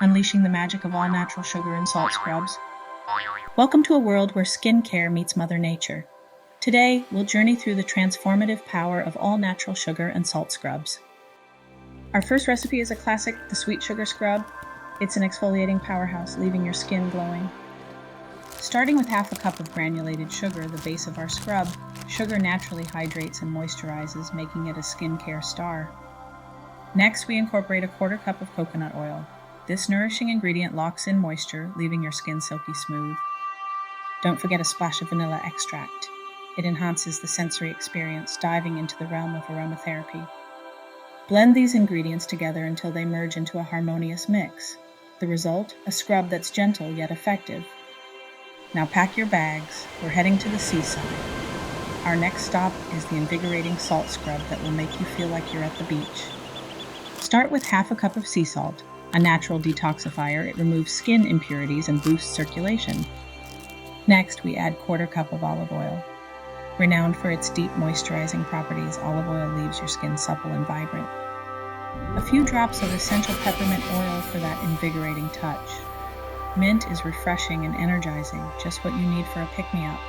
unleashing the magic of all natural sugar and salt scrubs. Welcome to a world where skincare meets Mother Nature. Today, we'll journey through the transformative power of all natural sugar and salt scrubs. Our first recipe is a classic, the sweet sugar scrub. It's an exfoliating powerhouse, leaving your skin glowing. Starting with half a cup of granulated sugar, the base of our scrub, sugar naturally hydrates and moisturizes, making it a skincare star. Next, we incorporate a quarter cup of coconut oil. This nourishing ingredient locks in moisture, leaving your skin silky smooth. Don't forget a splash of vanilla extract. It enhances the sensory experience, diving into the realm of aromatherapy. Blend these ingredients together until they merge into a harmonious mix. The result? A scrub that's gentle yet effective. Now pack your bags. We're heading to the seaside. Our next stop is the invigorating salt scrub that will make you feel like you're at the beach. Start with half a cup of sea salt, a natural detoxifier. It removes skin impurities and boosts circulation. Next, we add quarter cup of olive oil. Renowned for its deep moisturizing properties, olive oil leaves your skin supple and vibrant. A few drops of essential peppermint oil for that invigorating touch. Mint is refreshing and energizing, just what you need for a pick-me-up.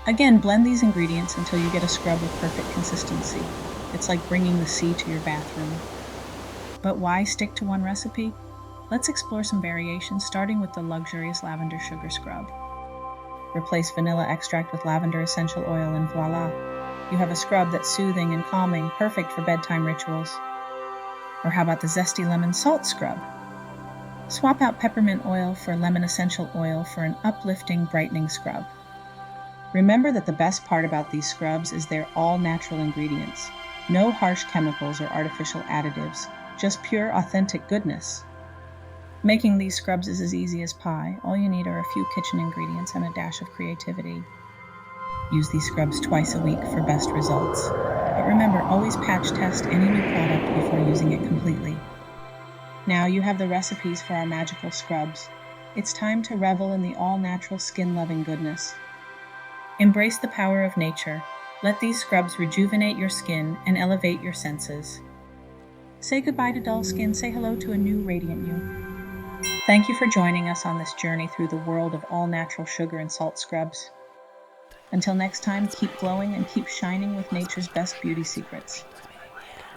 Again, blend these ingredients until you get a scrub with perfect consistency. It's like bringing the sea to your bathroom. But why stick to one recipe? Let's explore some variations, starting with the luxurious lavender sugar scrub. Replace vanilla extract with lavender essential oil and voila! You have a scrub that's soothing and calming, perfect for bedtime rituals. Or how about the zesty lemon salt scrub? Swap out peppermint oil for lemon essential oil for an uplifting, brightening scrub. Remember that the best part about these scrubs is they're all natural ingredients. No harsh chemicals or artificial additives, just pure, authentic goodness. Making these scrubs is as easy as pie. All you need are a few kitchen ingredients and a dash of creativity. Use these scrubs twice a week for best results. But remember, always patch test any new product before using it completely. Now you have the recipes for our magical scrubs. It's time to revel in the all-natural skin-loving goodness. Embrace the power of nature. Let these scrubs rejuvenate your skin and elevate your senses. Say goodbye to dull skin, say hello to a new radiant you. Thank you for joining us on this journey through the world of all-natural sugar and salt scrubs. Until next time, keep glowing and keep shining with nature's best beauty secrets.